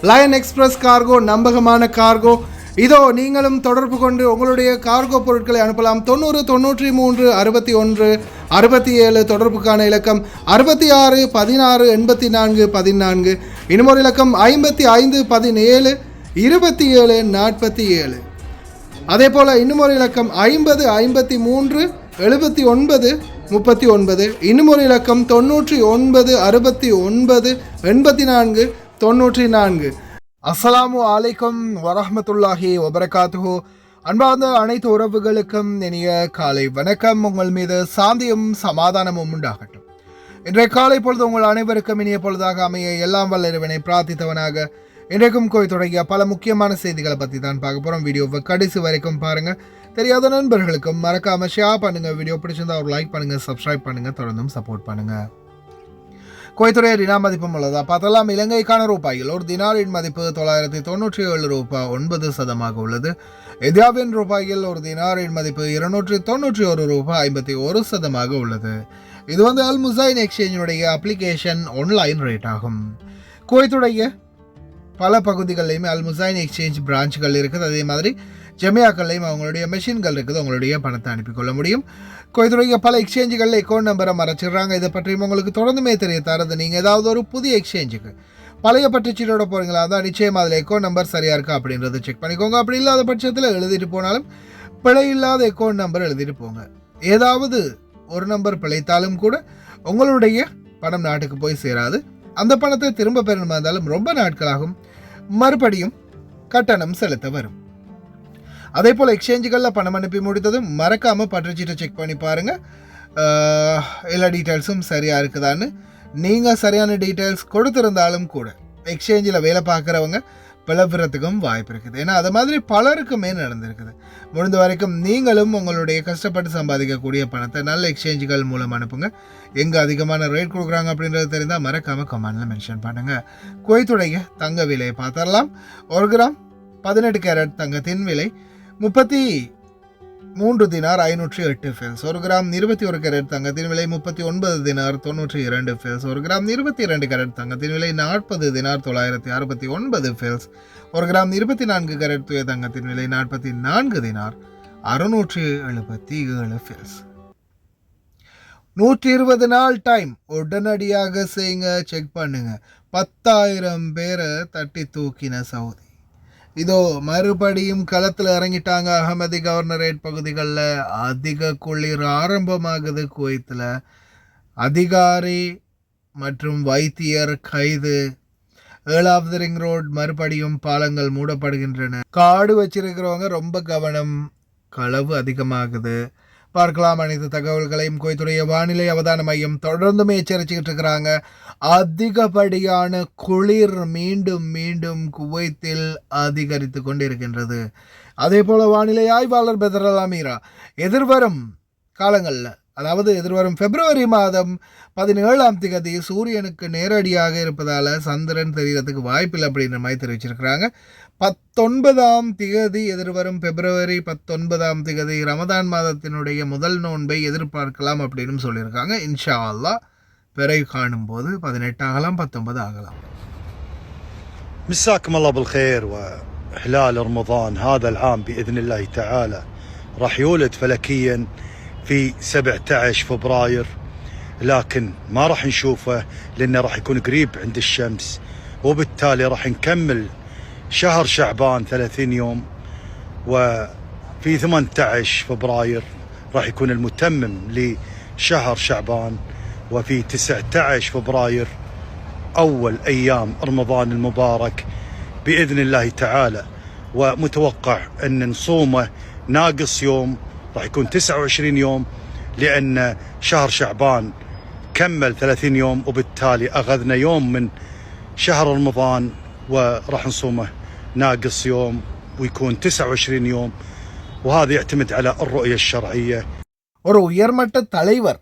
Line express cargo நம்பகமான cargo. இதோ நீங்களும் தொடர்பு கொண்டு உங்களுடைய கார்கோ பொருட்களை அனுப்பலாம். 90 93 61 67 தொடர்புக்கான இலக்கம் 66 16 84 14. இன்னொரு இலக்கம் 55 17 27 47. அதே போல் இன்னுமொரு இலக்கம் 50 53 79 39. இன்னுமொரு இலக்கம் 99 69 84 94. அஸ்ஸலாமு அலைக்கும் வரஹ்மத்துல்லாஹி வபரகாத்துஹு. அன்பார்ந்த அனைத்து உறவுகளுக்கும் இனிய காலை வணக்கம். உங்கள் மீது சாந்தியும் சமாதானமும் உண்டாகட்டும். இன்றைய காலை பொழுது உங்கள் அனைவருக்கும் இனிய பொழுதாக அமைய எல்லாம் வல்ல இறைவனை பிரார்த்தித்தவனாக இன்றைக்கும் கோய் தொடங்கிய பல முக்கியமான செய்திகளை பற்றி தான் பார்க்க போகிறோம். வீடியோவை கடைசி வரைக்கும் பாருங்கள். தெரியாத நண்பர்களுக்கும் மறக்காம ஷேர் பண்ணுங்கள். வீடியோ பிடிச்சிருந்தா ஒரு லைக் பண்ணுங்கள், சப்ஸ்கிரைப் பண்ணுங்கள், தொடர்ந்தும் சப்போர்ட் பண்ணுங்கள். கோய்த்துறை தினா மதிப்பும் உள்ளதா பார்த்தலாம். இலங்கைக்கான ரூபாயில் ஒரு தினாரின் மதிப்பு 997 ரூபாய் 9% உள்ளது. இந்தியாவின் ரூபாயில் ஒரு தினாரின் மதிப்பு 291 ரூபாய் 51% உள்ளது. இது அல் முசைன் எக்ஸ்சேஞ்சினுடைய அப்ளிகேஷன் ஆன்லைன் ரேட் ஆகும். குவைத்துடைய பல பகுதிகளிலையுமே அல் முசைன் எக்ஸ்சேஞ்ச் பிரான்ச்சுகள் இருக்குது. அதே மாதிரி ஜமியாக்கள்லையும் அவங்களுடைய மெஷின்கள் இருக்குது. உங்களுடைய பணத்தை அனுப்பிக்கொள்ள முடியும். குவைத்துடைய பல எக்ஸ்சேஞ்சுகளில் அக்கௌண்ட் நம்பரை மறைச்சிடுறாங்க. இதை பற்றியும் உங்களுக்கு தொடர்ந்துமே தெரிய தரது. நீங்கள் ஏதாவது ஒரு புதிய எக்ஸ்சேஞ்சுக்கு பழைய பற்றுச்சீட்டோட போகிறீங்களா தான் நிச்சயம் அதில் அக்கௌண்ட் நம்பர் சரியாக இருக்கா அப்படின்றத செக் பண்ணிக்கோங்க. அப்படி இல்லாத பட்சத்தில் எழுதிட்டு போனாலும் பிழை இல்லாத அக்கௌண்ட் நம்பர் எழுதிட்டு போங்க. ஏதாவது ஒரு நம்பர் பிழைத்தாலும் கூட உங்களுடைய பணம் நாட்டுக்கு போய் சேராது. அந்த பணத்தை திரும்ப பெறணுமா இருந்தாலும் ரொம்ப நாட்களாகும். மறுபடியும் கட்டணம் செலுத்த வரும். அதே போல் எக்ஸ்சேஞ்சுகளில் பணம் அனுப்பி முடித்ததும் மறக்காமல் பற்றுச்சீட்டை செக் பண்ணி பாருங்கள். எல்லா டீட்டெயில்ஸும் சரியாக இருக்குதான்னு. நீங்கள் சரியான டீட்டெயில்ஸ் கொடுத்துருந்தாலும் கூட எக்ஸ்சேஞ்சில் வேலை பார்க்குறவங்க பிளவுறதுக்கும் வாய்ப்பு இருக்குது. ஏன்னா அது மாதிரி பலருக்குமே நடந்திருக்குது. முடிந்த வரைக்கும் நீங்களும் உங்களுடைய கஷ்டப்பட்டு சம்பாதிக்கக்கூடிய பணத்தை நல்ல எக்ஸ்சேஞ்சுகள் மூலம் அனுப்புங்க. எங்கே அதிகமான ரேட் கொடுக்குறாங்க அப்படின்றது தெரிந்தால் மறக்காமல் கமெண்டில் மென்ஷன் பண்ணுங்கள். குவைத்துடைய தங்க விலையை பார்த்தரலாம். 1 கிராம் 18 கேரட் தங்கத்தின் விலை 33 தினார் 508 ஃபில்ஸ். 1 கிராம் 21 கேரட் தங்கத்தின் விலை 39 தினார் 92 ஃபில்ஸ். 1 கிராம் 22 கேரட் தங்கத்தின் விலை 40 தினார் 969 ஃபில்ஸ். 1 கிராம் 24 கேரட் தூய தங்கத்தின் விலை 44 தினார் 677 ஃபில்ஸ். 120 நாள் டைம் உடனடியாக செய்யுங்க, செக் பண்ணுங்க. 10,000 பேரை தட்டி தூக்கின சவுதி. இதோ மறுபடியும் களத்தில் இறங்கிட்டாங்க. அகமதி கவர்னரேட் பகுதிகளில் அதிக குளிர் ஆரம்பமாகுது. குவைத்தில் அதிகாரி மற்றும் வைத்தியர் கைது. 7வது ரிங் ரோட் மறுபடியும் பாலங்கள் மூடப்படுகின்றன. காடு வச்சிருக்கிறவங்க ரொம்ப கவனம். களவு அதிகமாகுது. பார்க்கலாம். அனைத்து தகவல்களையும் குவைத்துடைய வானிலை அவதான மையம் தொடர்ந்துமே எச்சரிச்சுக்கிட்டு இருக்கிறாங்க. அதிகப்படியான குளிர் மீண்டும் மீண்டும் குவைத்தில் அதிகரித்து கொண்டிருக்கின்றது. அதே போல வானிலை ஆய்வாளர் பெதரல் அமீரா எதிர்வரும் காலங்களில், அதாவது எதிர்வரும் பிப்ரவரி மாதம் 17ஆம் தேதி சூரியனுக்கு நேரடியாக இருப்பதால் சந்திரன் தெரியறதுக்கு வாய்ப்பில்லை அப்படின்ற மாதிரி தெரிவிச்சிருக்கிறாங்க. 19ஆம் தேதி எதிர்வரும் பிப்ரவரி 19ஆம் தேதி ரமதான் மாதத்தினுடைய முதல் நோன்பை எதிர்பார்க்கலாம் அப்படின்னு சொல்லியிருக்காங்க. இன்ஷா அல்லாஹ் பிறகு காணும் போது 18 ஆகலாம், 19 ஆகலாம். مساكم الله بالخير. وهلال رمضان هذا العام بإذن الله تعالى راح يولد فلكيا في 17 فبراير، لكن ما راح نشوفه لأنه راح يكون قريب عند الشمس، وبالتالي راح نكمل شهر شعبان 30 يوم، وفي 18 فبراير راح يكون المتمم لشهر شعبان، وفي 19 فبراير أول أيام رمضان المبارك بإذن الله تعالى. ومتوقع أن نصومه ناقص يوم، راح يكون 29 يوم، لأن شهر شعبان كمل 30 يوم، وبالتالي أخذنا يوم من شهر رمضان وراح نصومه ناقص يوم ويكون 29 يوم. وهذا يعتمد على الرؤية الشرعية. ஒரு உயர்மட்ட தலைவர்,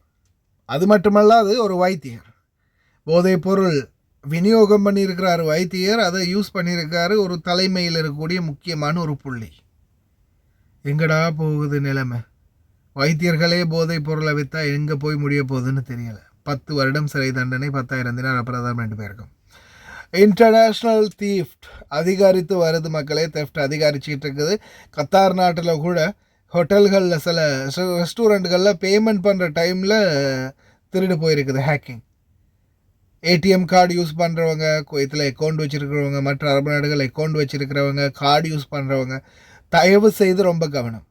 அது மட்டுமல்லாது ஒரு வைத்தியர், போதைப் பொருள் விநியோகம் பண்ணியிருக்கிறார் வைத்தியர், அதை யூஸ் பண்ணியிருக்காரு ஒரு தலைமையில் இருக்கக்கூடிய முக்கியமான ஒரு புள்ளி. எங்கடா போகுது நிலைமை? வைத்தியர்களே போதைப் பொருளை விற்றா எங்கே போய் முடிய போகுதுன்னு தெரியலை. 10 வருடம் சிறை தண்டனை, 10,000 தினார் அபராதம் 2 பேருக்கும். இன்டர்நேஷ்னல் தீஃப்ட் அதிகரித்து வருது மக்களே. தெஃப்ட் அதிகரிச்சிட்டு இருக்குது. கத்தார் நாட்டில் கூட ஹோட்டல்களில் சில ரெஸ்டாரண்ட்களில் பேமெண்ட் பண்ணுற டைமில் திருடு போயிருக்குது ஹேக்கிங். ஏடிஎம் கார்டு யூஸ் பண்ணுறவங்க, குவைத்தில் அக்கௌண்ட் வச்சுருக்கிறவங்க, மற்ற அரபு நாடுகள் அக்கௌண்ட் வச்சுருக்கிறவங்க, கார்டு யூஸ் பண்ணுறவங்க தயவு செய்து ரொம்ப கவனம்.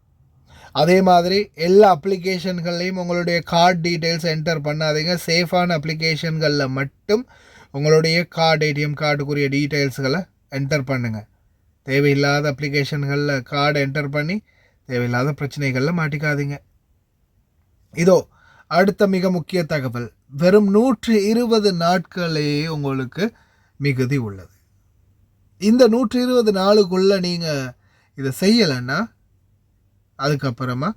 அதே மாதிரி எல்லா அப்ளிகேஷன்கள்லையும் உங்களுடைய கார்டு டீட்டெயில்ஸ் என்டர் பண்ணாதீங்க. சேஃபான அப்ளிகேஷன்களில் மட்டும் உங்களுடைய கார்டு, ஏடிஎம் கார்டுக்குரிய டீட்டெயில்ஸ்களை என்டர் பண்ணுங்கள். தேவையில்லாத அப்ளிகேஷன்களில் கார்டு என்டர் பண்ணி தேவையில்லாத பிரச்சனைகளில் மாட்டிக்காதீங்க. இதோ அடுத்த மிக முக்கிய தகவல். வெறும் 120 நாட்களே உங்களுக்கு மிகுதி உள்ளது. இந்த 120 நாளுக்குள்ளே நீங்கள் இதை செய்யலைன்னா அதுக்கப்புறமா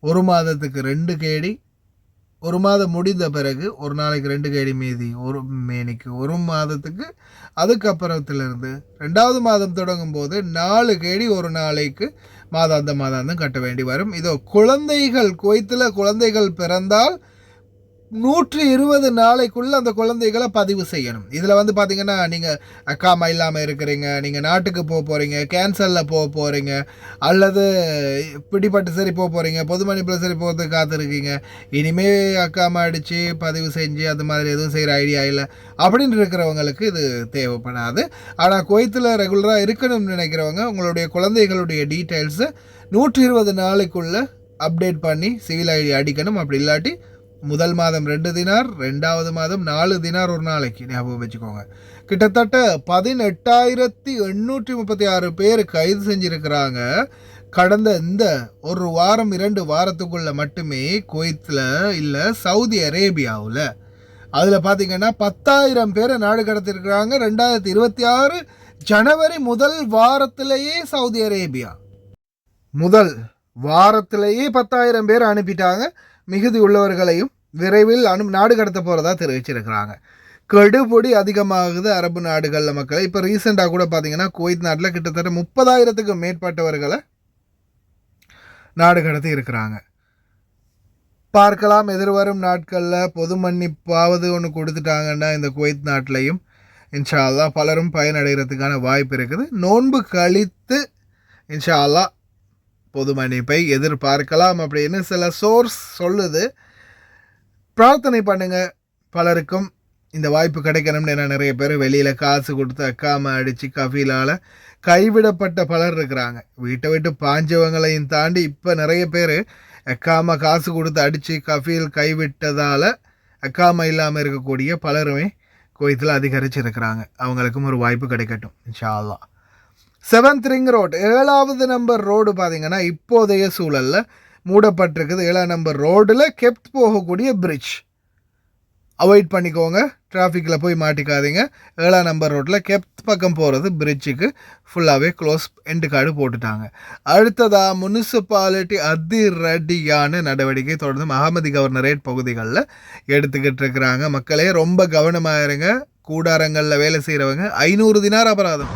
ஒரு மாதத்துக்கு 2 கேடி, ஒரு மாதம் முடிந்த பிறகு ஒரு நாளைக்கு 2 கேடி மீதி ஒரு மேனிக்கு ஒரு மாதத்துக்கு, அதுக்கப்புறத்துலேருந்து 2வது மாதம் தொடங்கும் போது 4 கேடி ஒரு நாளைக்கு மாதாந்தம் கட்ட வேண்டி வரும். இதோ குழந்தைகள், குவைத்தில் குழந்தைகள் பிறந்தால் 120 நாளைக்குள்ளே அந்த குழந்தைகளை பதிவு செய்யணும். இதில் பார்த்தீங்கன்னா நீங்கள் அக்காமா இல்லாமல் இருக்கிறீங்க, நீங்கள் நாட்டுக்கு போக போகிறீங்க, கேன்சலில் போக போகிறீங்க, அல்லது பிடிப்பட்டு சரி போக போகிறீங்க, பொது மன்னிப்பில் சரி போகிறதுக்கு காத்திருக்கீங்க, இனிமேல் அக்காமா அடித்து பதிவு செஞ்சு அது மாதிரி எதுவும் செய்கிற ஐடியா இல்லை அப்படின்னு இருக்கிறவங்களுக்கு இது தேவைப்படாது. ஆனால் குவைத்தில் ரெகுலராக இருக்கணும்னு நினைக்கிறவங்க உங்களுடைய குழந்தைகளுடைய டீட்டெயில்ஸை 120 நாளைக்குள்ளே அப்டேட் பண்ணி சிவில் ஐடி அடிக்கணும். அப்படி இல்லாட்டி முதல் மாதம் 2 தினார், 2வது மாதம் 4 தினார் ஒரு நாளைக்கு ஞாபகம் வச்சுக்கோங்க. கிட்டத்தட்ட 18,836 பேர் கைது செஞ்சுருக்கிறாங்க கடந்த இந்த ஒரு வாரம் 2 வாரத்துக்குள்ளே மட்டுமே குவைத்தில் இல்லை சவுதி அரேபியாவில். அதில் பார்த்தீங்கன்னா 10,000 பேரை நாடு கடத்திருக்கிறாங்க. 2026 ஜனவரி முதல் வாரத்திலேயே சவுதி அரேபியா முதல் வாரத்திலேயே 10,000 பேர் அனுப்பிட்டாங்க. மிகுதி உள்ளவர்களையும் விரைவில் நாடு கடத்த போகிறதா தெரிவிச்சிருக்கிறாங்க. கெடுபொடி அதிகமாகுது அரபு நாடுகளில் மக்களை. இப்போ ரீசெண்டாக கூட பார்த்தீங்கன்னா குவைத் நாட்டில் கிட்டத்தட்ட 30,000க்கும் மேற்பட்டவர்களை நாடு கடத்தி இருக்கிறாங்க. பார்க்கலாம் எதிர்வரும் நாட்களில் பொது மன்னிப்பாவது ஒன்று கொடுத்துட்டாங்கன்னா இந்த குவைத் நாட்டிலையும் இன்ஷா அல்லாஹ் பலரும் பயனடைகிறதுக்கான வாய்ப்பு இருக்குது. நோன்பு கழித்து இன்ஷா அல்லாஹ் பொது மன்னிப்பை எதிர்பார்க்கலாம் அப்படின்னு சில சோர்ஸ் சொல்லுது. பிரார்த்தனை பண்ணுங்கள் பலருக்கும் இந்த வாய்ப்பு கிடைக்கணும்னு. ஏன்னா நிறைய பேர் வெளியில் காசு கொடுத்து அக்காம அடித்து கஃபீலால் கைவிடப்பட்ட பலர் இருக்கிறாங்க. வீட்டை விட்டு பாஞ்சவங்களையும் தாண்டி இப்போ நிறைய பேர் அக்காம காசு கொடுத்து அடித்து கஃபீல் கைவிட்டதால் அக்காம இல்லாமல் இருக்கக்கூடிய பலருமே குவைத்தில் அதிகரிச்சிருக்கிறாங்க. அவங்களுக்கும் ஒரு வாய்ப்பு கிடைக்கட்டும் இன்ஷா அல்லாஹ். 7th ரிங் ரோடு, 7வது நம்பர் ரோடு பார்த்தீங்கன்னா இப்போதைய சூழலில் மூடப்பட்டிருக்குது. 7ஆம் நம்பர் ரோடில் கெப்த் போகக்கூடிய பிரிட்ஜ் அவாய்ட் பண்ணிக்கோங்க. டிராஃபிக்கில் போய் மாட்டிக்காதீங்க. 7ஆம் நம்பர் ரோட்டில் கெப்த் பக்கம் போகிறது பிரிட்ஜுக்கு ஃபுல்லாகவே க்ளோஸ் எண்டு கார்டு போட்டுட்டாங்க. அடுத்ததாக முனிசிபாலிட்டி அதிரடியான நடவடிக்கை தொடர்ந்து மஹமதி கவர்னரேட் பகுதிகளில் எடுத்துக்கிட்டு இருக்கிறாங்க. மக்களே ரொம்ப கவனமாக இருங்க. கூடாரங்களில் வேலை செய்கிறவங்க 500 தினார் அபராதம்.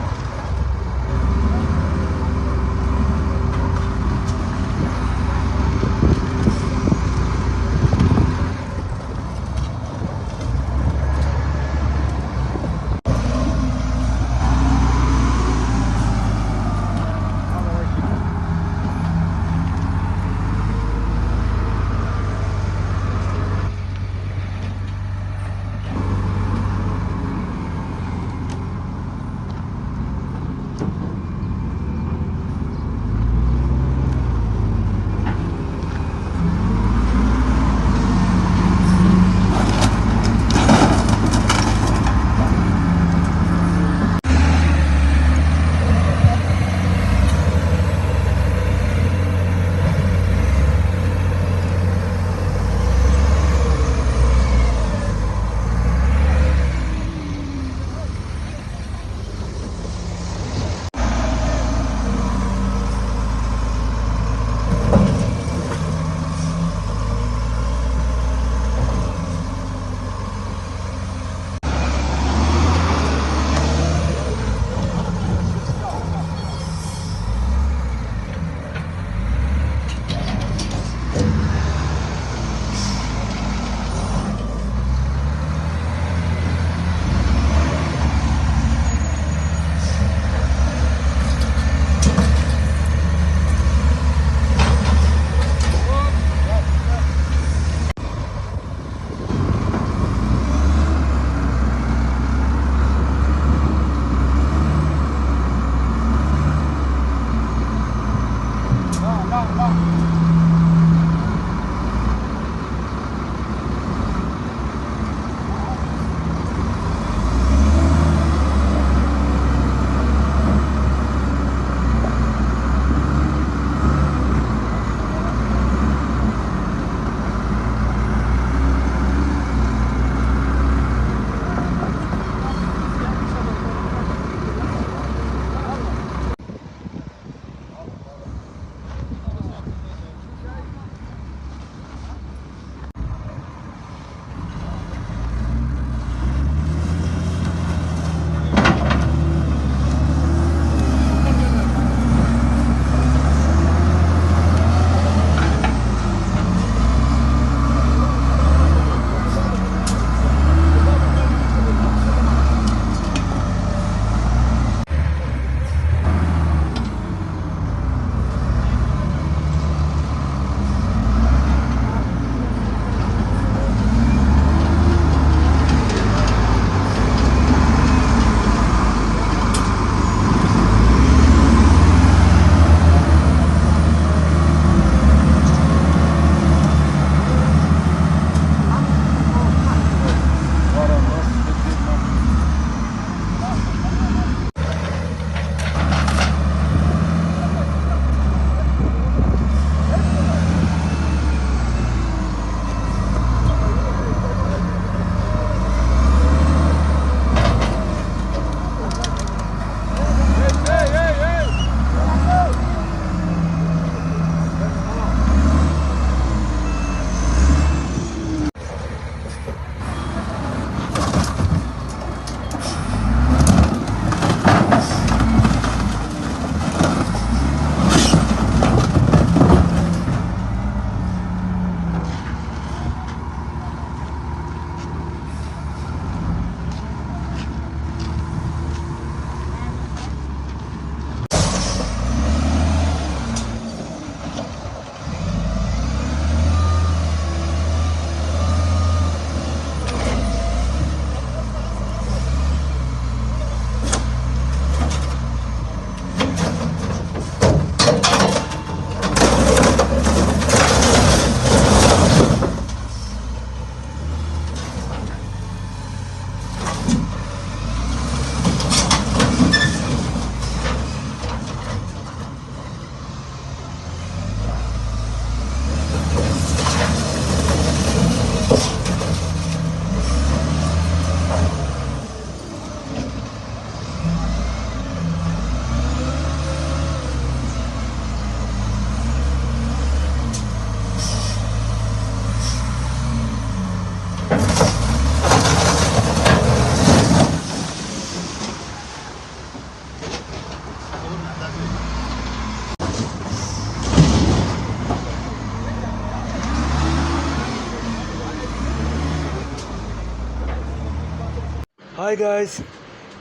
ஹாய் காய்ஸ்,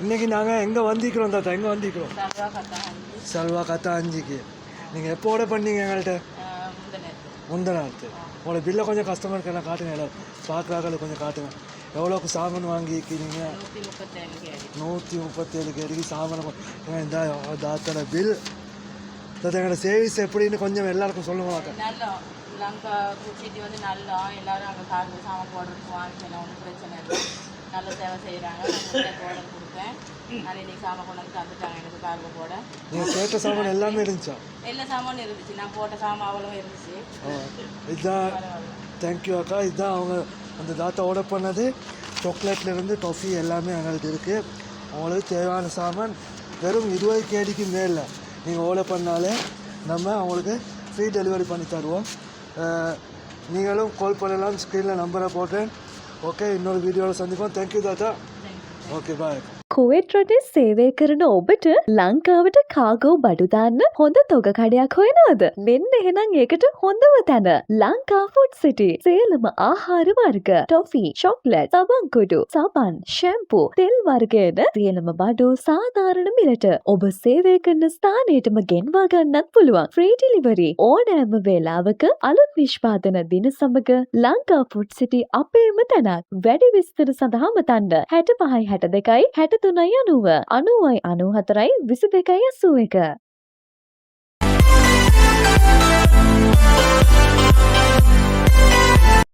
இன்றைக்கி நாங்கள் எங்கே வந்திக்கிறோம் தாத்தா? எங்கே வந்திக்கிறோம்? சல்வா கத்தா 5க்கு. நீங்கள் எப்போ ஆர்டர் பண்ணீங்க எங்கள்கிட்ட? முந்தநாத்து. உங்களோட பில்லை கொஞ்சம் கஸ்டமருக்கு எல்லாம் காட்டுங்க, எல்லாம் பார்க்குறாக்களுக்கு கொஞ்சம் காட்டுங்க. எவ்வளோக்கு சாமான் வாங்கிக்கிறீங்க? 137 கேடிக்கு சாமான். இந்த தாத்தோட பில். தாத்தா எங்களோட சேவிஸ் எப்படின்னு கொஞ்சம் எல்லாருக்கும் சொல்லுவாங்க. லங்கா சிட்டி வந்து நல்லா எல்லாரும் அங்கே கார்டு சாமான் போடுறதுக்கு வாங்கிக்கலாம், ஒன்றும் பிரச்சனை இல்லை. நல்ல சேவை செய்கிறாங்க. நான் ஆர்டர் கொடுத்தேன், நிறைய இன்னைக்கு சாமான் கொண்டு வந்து தந்துட்டாங்க எனக்கு கார்டு போட. நீங்கள் கேட்ட சாமான் எல்லாமே இருந்துச்சா? எல்லா சாமானும் இருந்துச்சு, நான் போட்ட சாமான் அவ்வளோ இருந்துச்சு. இதுதான், தேங்க்யூ அக்கா. இதுதான் அவங்க அந்த தாத்தா ஆர்டர் பண்ணது. சாக்லேட்லேருந்து டாஃபி எல்லாமே எங்கள்கிட்ட இருக்குது. அவங்களுக்கு தேவையான சாமான் வெறும் 20 கேடிக்கு மேலே நீங்கள் ஆர்டர் பண்ணாலே நம்ம அவங்களுக்கு ஃப்ரீ டெலிவரி பண்ணி தருவோம். நீங்களும் கால் பண்ணலாம், ஸ்க்ரீனில் நம்பரை போட்டேன். ஓகே, இன்னொரு வீடியோவில் சந்திப்போம். தேங்க்யூ தாத்தா. ஓகே, பாய். කුවේට් රටේ සේවය කරන ඔබට ලංකාවට කාගෝ බඩු දාන්න හොඳ තොග කඩයක් හොයනවද? මෙන්න එහෙනම් ඒකට හොඳම තැන ලංකා ෆුඩ් සිටි. සියලුම ආහාර වර්ග, ටොෆි, චොක්ලට්, සබන් කුඩු, සබන්, ෂැම්පූ, තෙල් වර්ගයන සියලුම බඩු සාධාරණ මිලට ඔබ සේවය කරන ස්ථානයටම ගෙන්වා ගන්නත් පුළුවන්. ෆ්‍රී ඩිලිවරි ඕනෑම වේලාවක අලුත් නිෂ්පාදන දින සමග ලංකා ෆුඩ් සිටි අපේම තැනක්. වැඩි විස්තර සඳහා මතන්න 65 62 63 90 90 94 22 81.